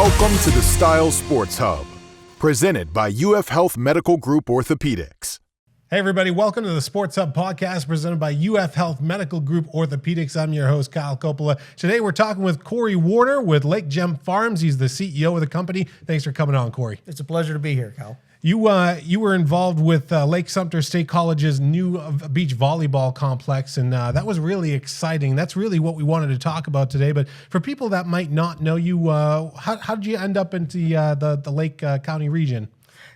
Welcome to the Style Sports Hub, presented by UF Health Medical Group Orthopaedics. Hey everybody, welcome to the SportsHub Podcast presented by UF Health Medical Group Orthopaedics. I'm your host, Kyle Coppola. Today we're talking with Corey Warner with Lake Jem Farms. He's the CEO of the company. Thanks for coming on, Corey. It's a pleasure to be here, Kyle. You were involved with Lake Sumter State College's new beach volleyball complex, and that was really exciting. That's really what we wanted to talk about today. But for people that might not know you, how did you end up into the Lake County region?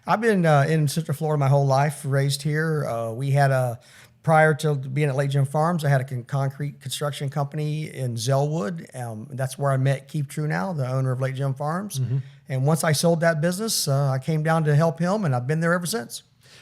I've been in Central Florida my whole life, raised here. We had prior to being at Lake Jem Farms, I had a concrete construction company in Zellwood. That's where I met Keith Truenow, the owner of Lake Jem Farms. Mm-hmm. And once I sold that business, I came down to help him, and I've been there ever since.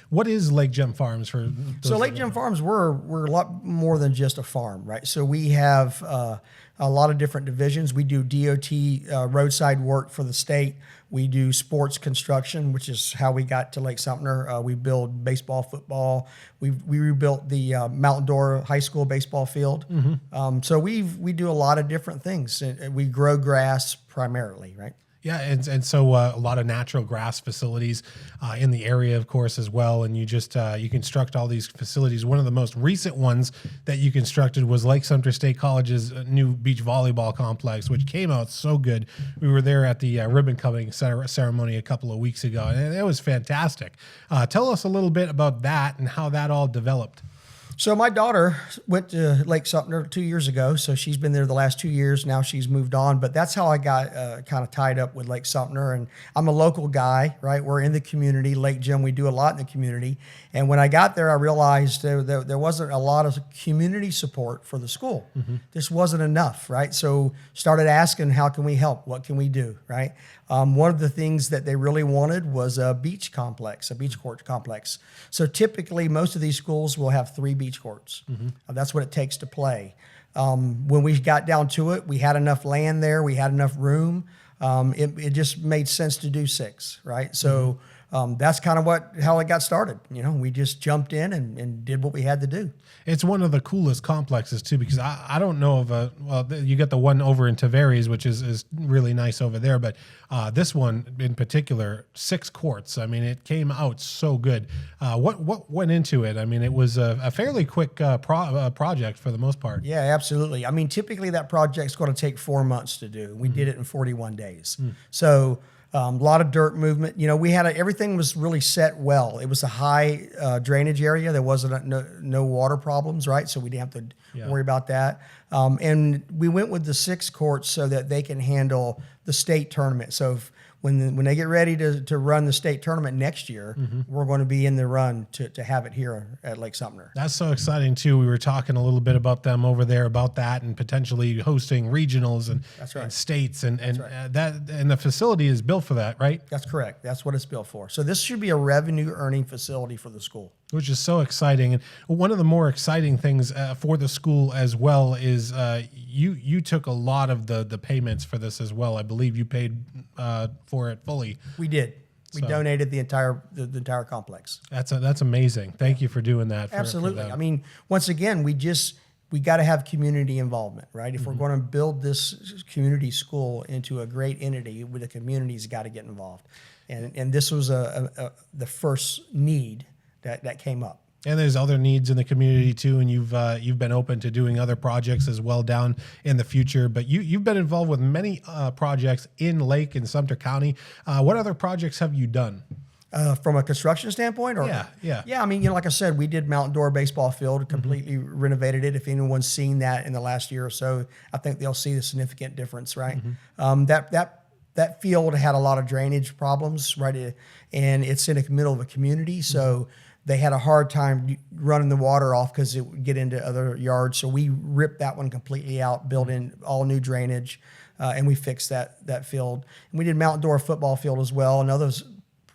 What is Lake Jem Farms for? So Lake Jem Farms, we're a lot more than just a farm, right? So we have a lot of different divisions. We do DOT roadside work for the state. We do sports construction, which is how we got to Lake Sumter. We build baseball, football. We rebuilt the Mountain Door High School baseball field. Mm-hmm. So we do a lot of different things. We grow grass primarily, right? Yeah, and so a lot of natural grass facilities in the area, of course, as well. And you just you construct all these facilities. One of the most recent ones that you constructed was Lake Sumter State College's new beach volleyball complex, which came out so good. We were there at the ribbon cutting ceremony a couple of weeks ago, and it was fantastic. Tell us a little bit about that and how that all developed. So my daughter went to Lake Sumter 2 years ago, so she's been there the last 2 years. Now she's moved on, but that's how I got kind of tied up with Lake Sumter. And I'm a local guy, right? We're in the community. Lake Jem, we do a lot in the community. And when I got there, I realized there wasn't a lot of community support for the school. Mm-hmm. This wasn't enough, right? So started asking, how can we help? What can we do, right? One of the things that they really wanted was a beach court complex. So typically, most of these schools will have 3 beach courts. Mm-hmm. That's what it takes to play. When we got down to it, we had enough land there. We had enough room. It just made sense to do 6, right? So that's kind of how it got started. You know, we just jumped in and did what we had to do. It's one of the coolest complexes too, because I don't know of you got the one over in Tavares, which is really nice over there, but this one in particular, 6 courts. I mean, it came out so good. What went into it? I mean, it was a fairly quick project for the most part. Yeah, absolutely. I mean, typically that project's going to take 4 months to do. We did it in 41 days. So a lot of dirt movement. You know, we had everything was really set well. It was a high drainage area. There wasn't no water problems, right? So we didn't have to worry about that. And we went with the 6 courts so that they can handle the state tournament. So when they get ready to run the state tournament next year, we're going to be in the run to have it here at Lake Sumter. That's so exciting too. We were talking a little bit about them over there about that and potentially hosting regionals and states and the facility is built for that, right? That's correct. That's what it's built for. So this should be a revenue earning facility for the school, which is so exciting. And one of the more exciting things for the school as well is you took a lot of the payments for this as well. I believe you paid for it fully. We did. We donated the entire complex. That's amazing. Thank you for doing that. Absolutely. I mean, once again, we got to have community involvement, right? If we're going to build this community school into a great entity, the community's got to get involved. And this was the first need that came up. And there's other needs in the community too, and you've been open to doing other projects as well down in the future. But you've been involved with many projects in Lake and Sumter County. What other projects have you done? From a construction standpoint? Yeah. I mean, like I said, we did Mountain Door baseball field, completely renovated it. If anyone's seen that in the last year or so, I think they'll see the significant difference, right? That field had a lot of drainage problems, right? And it's in the middle of a community, so they had a hard time running the water off because it would get into other yards. So we ripped that one completely out, built in all new drainage, and we fixed that field. And we did Mountain Door football field as well, another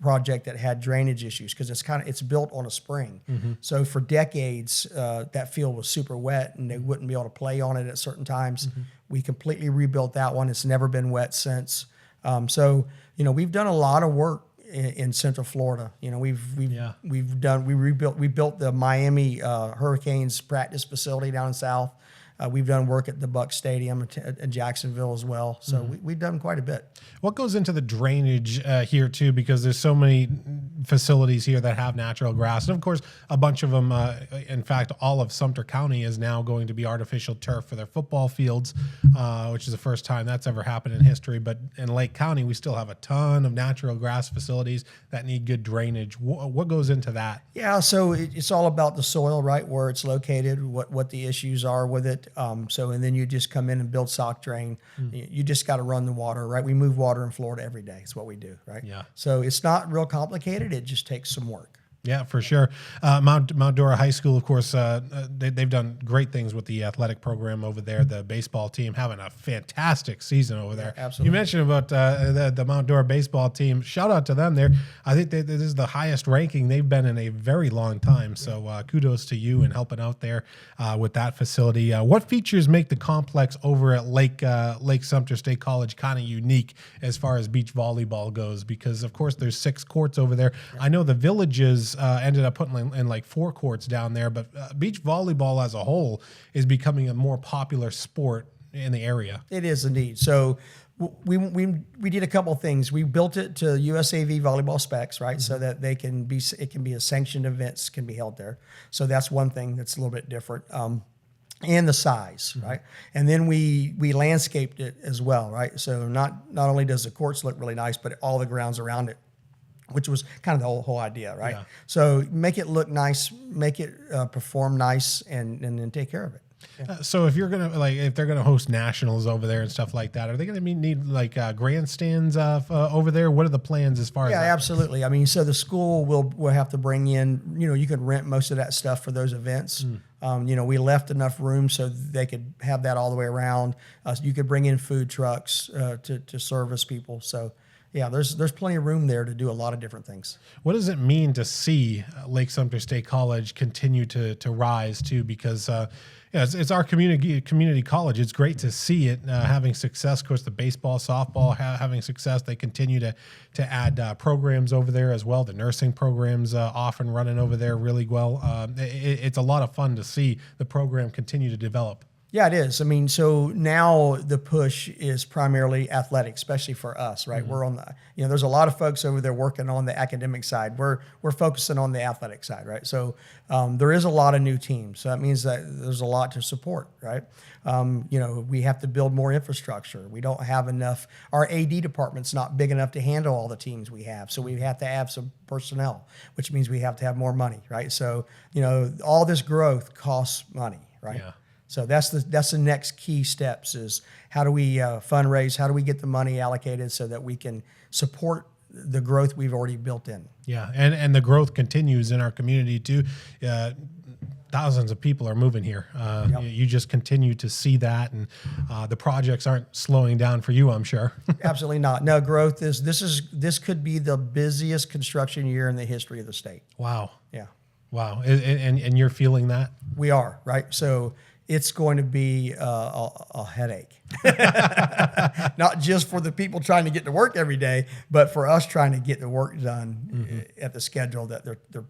project that had drainage issues because it's built on a spring. So for decades, that field was super wet and they wouldn't be able to play on it at certain times. We completely rebuilt that one. It's never been wet since. So, we've done a lot of work in Central Florida. We built the Miami Hurricanes practice facility down in South. We've done work at the Buck Stadium in Jacksonville as well. So we've done quite a bit. What goes into the drainage here too? Because there's so many facilities here that have natural grass, and of course, a bunch of them. In fact, all of Sumter County is now going to be artificial turf for their football fields, which is the first time that's ever happened in history. But in Lake County, we still have a ton of natural grass facilities that need good drainage. What goes into that? Yeah, so it's all about the soil, right, where it's located, what the issues are with it. And then you just come in and build sock drain. You just got to run the water, right? We move water in Florida every day. It's what we do, right? Yeah. So it's not real complicated. It just takes some work. Yeah, for sure. Mount Dora High School, of course, they've done great things with the athletic program over there. The baseball team having a fantastic season over there. Yeah, absolutely. You mentioned about the Mount Dora baseball team. Shout out to them there. I think this is the highest ranking they've been in a very long time. So kudos to you and helping out there with that facility. What features make the complex over at Lake Sumter State College kind of unique as far as beach volleyball goes? Because, of course, there's 6 courts over there. Yeah. I know the Villages ended up putting in like 4 courts down there, but beach volleyball as a whole is becoming a more popular sport in the area. It is indeed. So we did a couple of things. We built it to USAV volleyball specs, right? So that it can be a sanctioned events can be held there. So that's one thing that's a little bit different. And the size, right? And then we landscaped it as well, right? So not only does the courts look really nice, but all the grounds around it, which was kind of the whole idea, right? Yeah. So make it look nice, make it perform nice, and then take care of it. Yeah. So if they're gonna host nationals over there and stuff like that, are they gonna need like grandstands over there? What are the plans as far as? Yeah, absolutely. I mean, so the school will have to bring in. You can rent most of that stuff for those events. We left enough room so they could have that all the way around. You could bring in food trucks to service people. So. Yeah, there's plenty of room there to do a lot of different things. What does it mean to see Lake Sumter State College continue to rise too? Because it's our community college. It's great to see it having success. Of course, the baseball, softball having success. They continue to add programs over there as well. The nursing programs off and running over there really well. It's a lot of fun to see the program continue to develop. Yeah, it is. I mean, so now the push is primarily athletic, especially for us, right? We're on there's a lot of folks over there working on the academic side. We're focusing on the athletic side, right? So there is a lot of new teams. So that means that there's a lot to support, right? We have to build more infrastructure. We don't have enough. Our AD department's not big enough to handle all the teams we have. So we have to have some personnel, which means we have to have more money, right? So, all this growth costs money, right? Yeah. So that's the next key steps is how do we fundraise? How do we get the money allocated so that we can support the growth we've already built in? Yeah, and the growth continues in our community too. Thousands of people are moving here. Yep. You just continue to see that, and the projects aren't slowing down for you, I'm sure. Absolutely not. No, growth this could be the busiest construction year in the history of the state. Wow. Yeah. Wow. And you're feeling that? We are, right? So it's going to be a headache. Not just for the people trying to get to work every day, but for us trying to get the work done at the schedule that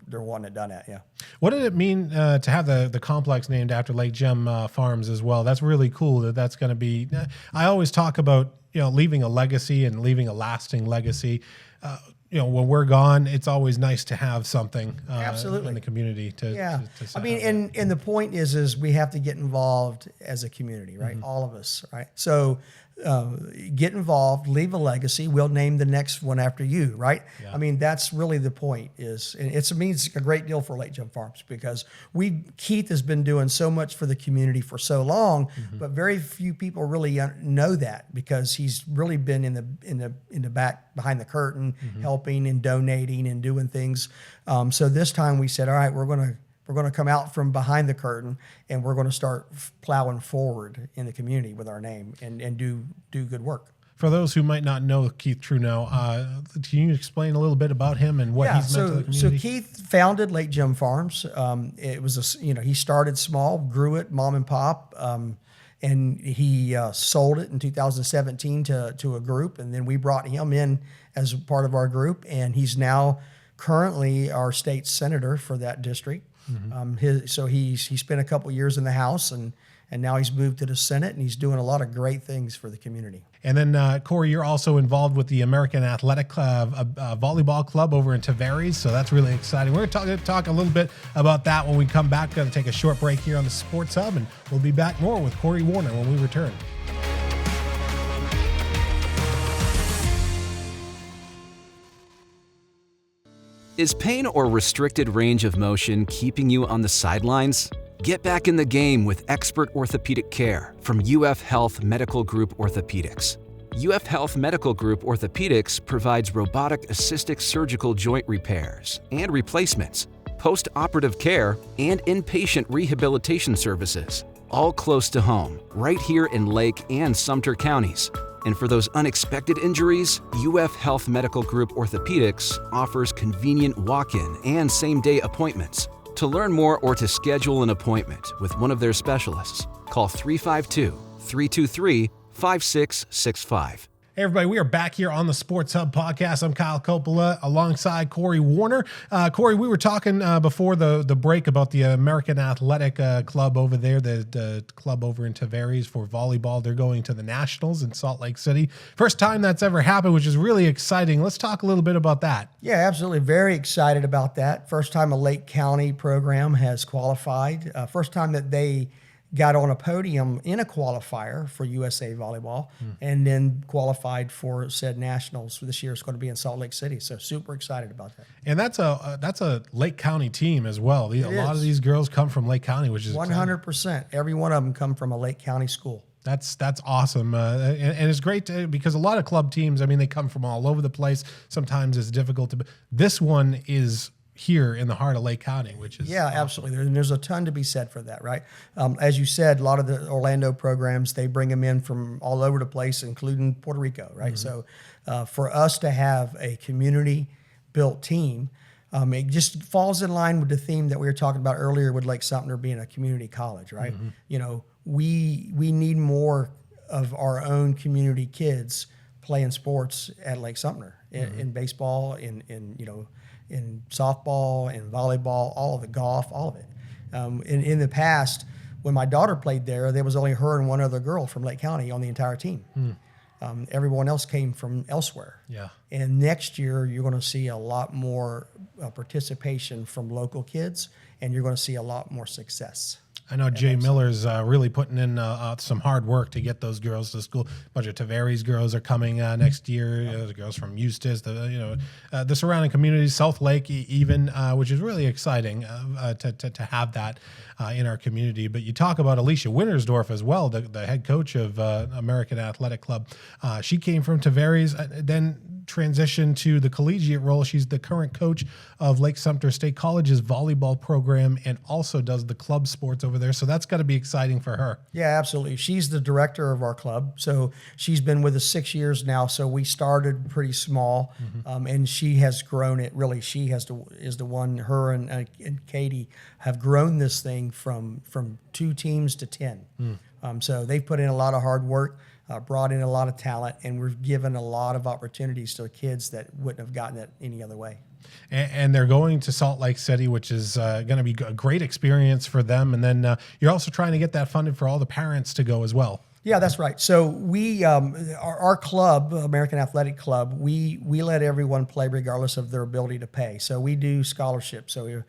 they're wanting it done at. Yeah. What did it mean to have the complex named after Lake Jem Farms as well? That's really cool that's going to be. I always talk about leaving a legacy and leaving a lasting legacy. When we're gone, it's always nice to have something Absolutely. in the community to I mean, and the point is we have to get involved as a community, right? All of us, right? So get involved, leave a legacy. We'll name the next one after you, right? Yeah. I mean, that's really the point and it means a great deal for Lake Jem Farms because Keith has been doing so much for the community for so long, but very few people really know that because he's really been in the back behind the curtain, helping and donating and doing things. So this time we said, all right, we're going to come out from behind the curtain and we're going to start plowing forward in the community with our name and do good work. For those who might not know Keith Truneau, can you explain a little bit about him and what he's meant to the community? So Keith founded Lake Jem Farms. It was he started small, grew it mom and pop, and he sold it in 2017 to a group, and then we brought him in as part of our group, and he's now currently our state senator for that district. So he spent a couple years in the House, and now he's moved to the Senate, and he's doing a lot of great things for the community. And then, Corey, you're also involved with the American Athletic Volleyball Club over in Tavares, so that's really exciting. We're going to talk a little bit about that when we come back. Going to take a short break here on the Sports Hub, and we'll be back more with Corey Warner when we return. Is pain or restricted range of motion keeping you on the sidelines? Get back in the game with expert orthopedic care from UF Health Medical Group Orthopaedics. UF Health Medical Group Orthopaedics provides robotic-assisted surgical joint repairs and replacements, post-operative care, and inpatient rehabilitation services, all close to home, right here in Lake and Sumter counties. And for those unexpected injuries, UF Health Medical Group Orthopaedics offers convenient walk-in and same-day appointments. To learn more or to schedule an appointment with one of their specialists, call 352-323-5665. Hey, everybody, we are back here on the Sports Hub Podcast. I'm Kyle Coppola alongside Corey Warner. Corey, we were talking before the break about the American Athletic Club over there, the club over in Tavares for volleyball. They're going to the Nationals in Salt Lake City. First time that's ever happened, which is really exciting. Let's talk a little bit about that. Yeah, absolutely. Very excited about that. First time a Lake County program has qualified. First time that they got on a podium in a qualifier for USA Volleyball, and then qualified for said Nationals. This year it's going to be in Salt Lake City, so super excited about that. And that's a Lake County team as well. A lot of these girls come from Lake County, which is 100%. Every one of them come from a Lake County school. That's awesome. And it's great because a lot of club teams, I mean, they come from all over the place. Sometimes it's difficult to, this one is here in the heart of Lake County, which is awesome. Absolutely. There's a ton to be said for that, right? As you said, a lot of the Orlando programs, they bring them in from all over the place, including Puerto Rico, right? So for us to have a community-built team, it just falls in line with the theme that we were talking about earlier with Lake Sumter being a community college, right? You know, we need more of our own community kids playing sports at Lake Sumter, in baseball, in softball, in volleyball, all of it, golf, all of it. In the past, when my daughter played there was only her and one other girl from Lake County on the entire team. Everyone else came from elsewhere. Yeah. And next year, you're going to see a lot more participation from local kids, and you're going to see a lot more success. I know Jay Miller's really putting in some hard work to get those girls to school. A bunch of Tavares girls are coming next year. The girls from Eustis, the surrounding communities, South Lake even, which is really exciting to have that in our community. But you talk about Alicia Wintersdorf as well, the head coach of American Athletic Club. She came from Tavares, then transitioned to the collegiate role. She's the current coach of Lake Sumter State College's volleyball program and also does the club sports over there. So that's got to be exciting for her. Yeah, absolutely. She's the director of our club. So she's been with us 6 years now. So we started pretty small, and she has grown it. Really, she is the one, her and Katie have grown this thing from 2 teams to 10. So they've put in a lot of hard work. Brought in a lot of talent, and we've given a lot of opportunities to kids that wouldn't have gotten it any other way. And they're going to Salt Lake City, which is going to be a great experience for them. And then you're also trying to get that funded for all the parents to go as well. Yeah, that's right. So we, our club, American Athletic Club, we let everyone play regardless of their ability to pay. So we do scholarships. So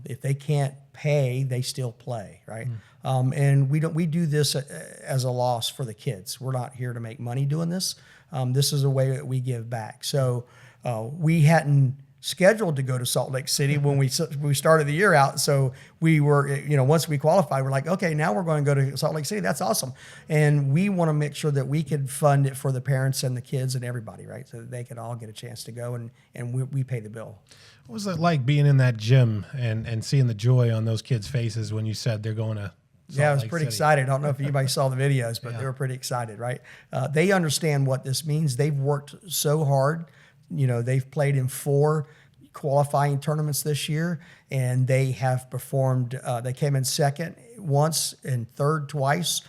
if they can't pay, they still play, right? And we do this as a loss for the kids. We're not here to make money doing this. This is a way that we give back. So we hadn't scheduled to go to Salt Lake City when we started the year out. So we were, once we qualified, we're like, okay, now we're going to go to Salt Lake City. That's awesome. And we want to make sure that we could fund it for the parents and the kids and everybody, right? So that they could all get a chance to go and we pay the bill. What was it like being in that gym and seeing the joy on those kids' faces when you said they're going to Salt Yeah, I was Lake pretty City? excited. I don't know if anybody saw the videos, but they were pretty excited, right? They understand what this means. They've worked so hard. They've played in 4 qualifying tournaments this year, and they have performed. They came in second once and third twice.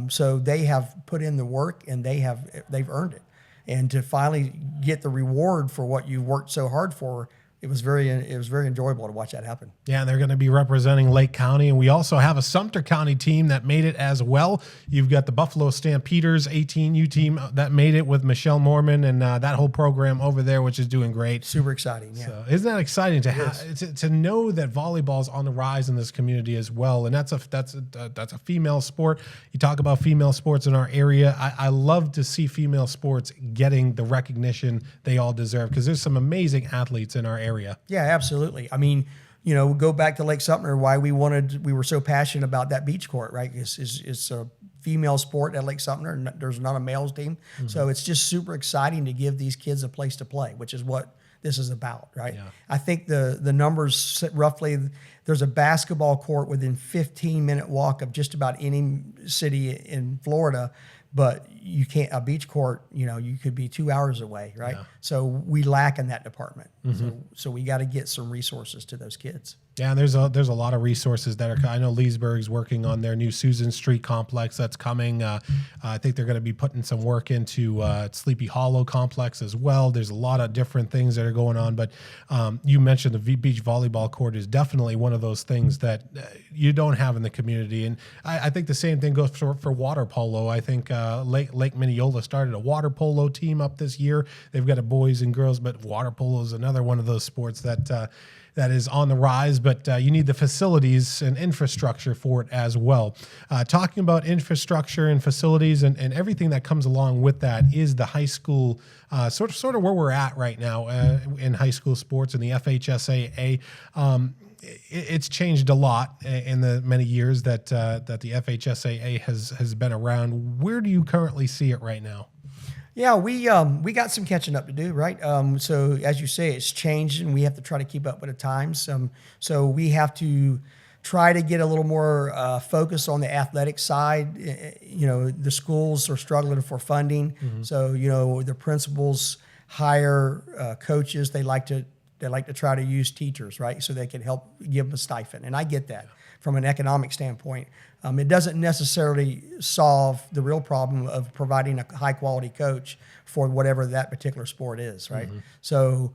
So they have put in the work, and they've earned it. And to finally get the reward for what you worked so hard for, it was very enjoyable to watch that happen. Yeah, and they're going to be representing Lake County, and we also have a Sumter County team that made it as well. You've got the Buffalo Stampeders 18U team that made it with Michelle Mormon and that whole program over there, which is doing great. Super exciting. Yeah, so, isn't that exciting to know that volleyball's on the rise in this community as well? And that's a female sport. You talk about female sports in our area. I love to see female sports getting the recognition they all deserve, because there's some amazing athletes in our area. Yeah, absolutely. I mean, go back to Lake Sumter, why we were so passionate about that beach court, right? It's a female sport at Lake Sumter, and there's not a males team. Mm-hmm. So it's just super exciting to give these kids a place to play, which is what this is about, right? Yeah. I think the numbers roughly, there's a basketball court within 15-minute walk of just about any city in Florida, but you can't, a beach court, you could be 2 hours away, right? Yeah. So we lack in that department. Mm-hmm. So we got to get some resources to those kids. Yeah, and there's a lot of resources that are. I know Leesburg's working on their new Susan Street complex that's coming. I think they're going to be putting some work into Sleepy Hollow complex as well. There's a lot of different things that are going on, but you mentioned the beach volleyball court is definitely one of those things that you don't have in the community, and I think the same thing goes for water polo. I think Lake Minneola started a water polo team up this year. They've got a boys and girls, but water polo is another one of those sports that is on the rise, but you need the facilities and infrastructure for it as well. Talking about infrastructure and facilities and everything that comes along with that is the high school, sort of where we're at right now in high school sports and the FHSAA. It's changed a lot in the many years that the FHSAA has been around. Where do you currently see it right now? Yeah, we got some catching up to do, right? So as you say, it's changed, and we have to try to keep up with the times. So we have to try to get a little more focus on the athletic side. The schools are struggling for funding, mm-hmm. So the principals hire coaches. They like to try to use teachers, right? So they can help give them a stipend, and I get that from an economic standpoint. It doesn't necessarily solve the real problem of providing a high-quality coach for whatever that particular sport is, right? Mm-hmm. So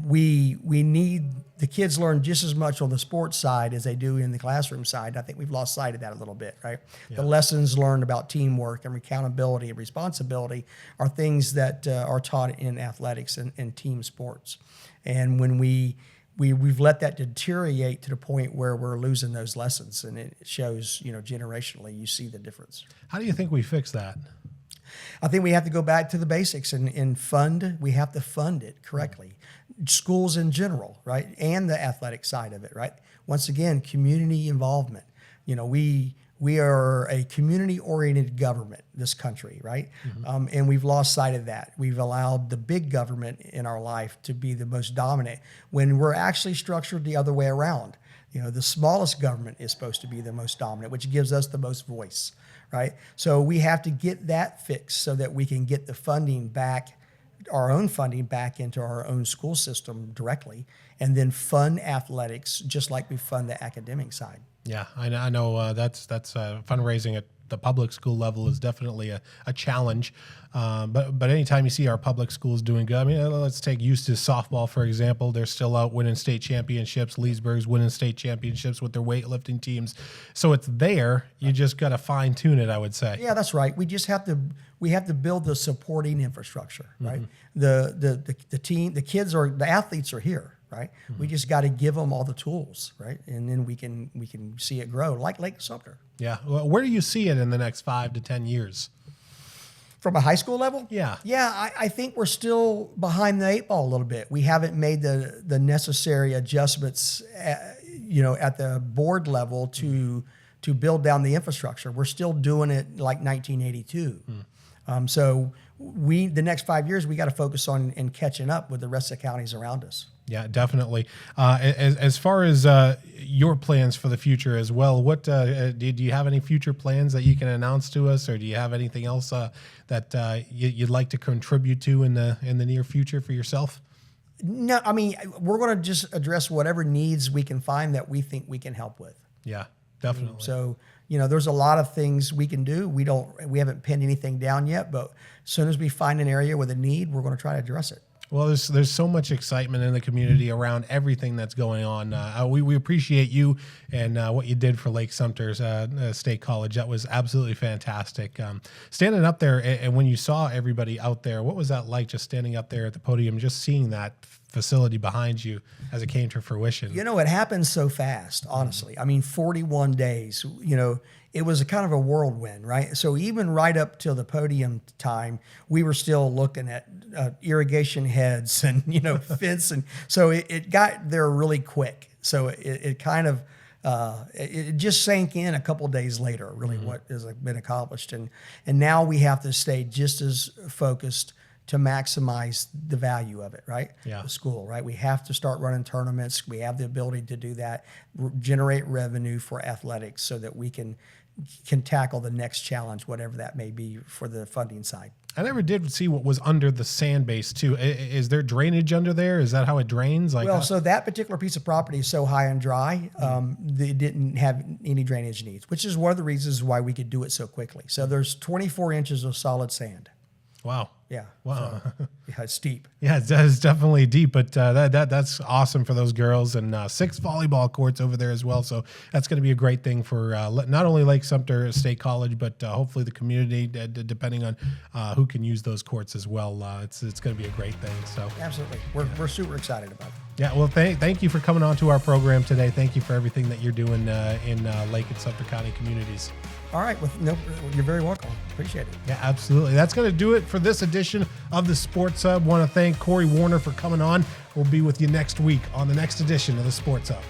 we need the kids learn just as much on the sports side as they do in the classroom side. I think we've lost sight of that a little bit, right? Yeah. The lessons learned about teamwork and accountability and responsibility are things that are taught in athletics and team sports. And when we've let that deteriorate to the point where we're losing those lessons, and it shows, generationally, you see the difference. How do you think we fix that? I think we have to go back to the basics and fund. We have to fund it correctly. Schools in general, right? And the athletic side of it, right? Once again, community involvement. We are a community-oriented government, this country, right? Mm-hmm. And we've lost sight of that. We've allowed the big government in our life to be the most dominant when we're actually structured the other way around. The smallest government is supposed to be the most dominant, which gives us the most voice, right? So we have to get that fixed so that we can get the funding back, our own funding back into our own school system directly, and then fund athletics just like we fund the academic side. Yeah, I know that's fundraising at the public school level is definitely a challenge. But anytime you see our public schools doing good, I mean, let's take Eustis softball, for example. They're still out winning state championships. Leesburg's winning state championships with their weightlifting teams. So it's there. You just got to fine tune it, I would say. Yeah, that's right. We just have to build the supporting infrastructure, right? Mm-hmm. The team, the athletes are here. Right, mm-hmm. We just got to give them all the tools, right, and then we can see it grow like Lake Sumter. Yeah, well, where do you see it in the next 5 to 10 years? From a high school level? Yeah. I think we're still behind the 8 ball a little bit. We haven't made the necessary adjustments, at the board level to build down the infrastructure. We're still doing it like 1982. So the next 5 years we got to focus on and catching up with the rest of the counties around us. Yeah, definitely. As far as your plans for the future as well, what do you have any future plans that you can announce to us, or do you have anything else that you'd like to contribute to in the near future for yourself? No, I mean, we're going to just address whatever needs we can find that we think we can help with. Yeah, definitely. So, there's a lot of things we can do. We haven't pinned anything down yet, but as soon as we find an area with a need, we're going to try to address it. Well, there's so much excitement in the community around everything that's going on. We appreciate you and what you did for Lake Sumter State College. That was absolutely fantastic. Standing up there, and when you saw everybody out there, what was that like, just standing up there at the podium, just seeing that facility behind you as it came to fruition? You know, it happened so fast, honestly. I mean, 41 days, you know, it was a kind of a whirlwind, right? So even right up till the podium time, we were still looking at irrigation heads and, you know, fence. And so it got there really quick. So it kind of, it just sank in a couple of days later, really what has been accomplished. And now we have to stay just as focused to maximize the value of it, right? Yeah. The school, right? We have to start running tournaments. We have the ability to do that, generate revenue for athletics so that we can tackle the next challenge, whatever that may be for the funding side. I never did see what was under the sand base too. Is there drainage under there? Is that how it drains? Well, so that particular piece of property is so high and dry, they didn't have any drainage needs, which is one of the reasons why we could do it so quickly. So there's 24 inches of solid sand. Wow. Yeah. Wow. So, yeah, it's deep. Yeah, it's definitely deep, but that's awesome for those girls, and 6 volleyball courts over there as well. So that's going to be a great thing for not only Lake Sumter State College, but hopefully the community, depending on who can use those courts as well. It's going to be a great thing. So Absolutely. We're super excited about it. Yeah, well, thank you for coming on to our program today. Thank you for everything that you're doing in Lake and Sumter County communities. All right. Well, you're very welcome. Appreciate it. Yeah, absolutely. That's going to do it for this edition of the Sports Hub. Want to thank Corey Warner for coming on. We'll be with you next week on the next edition of the Sports Hub.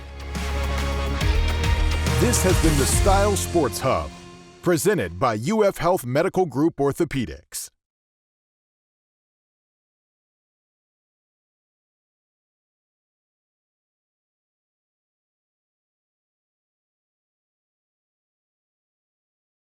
This has been the Style Sports Hub, presented by UF Health Medical Group Orthopaedics.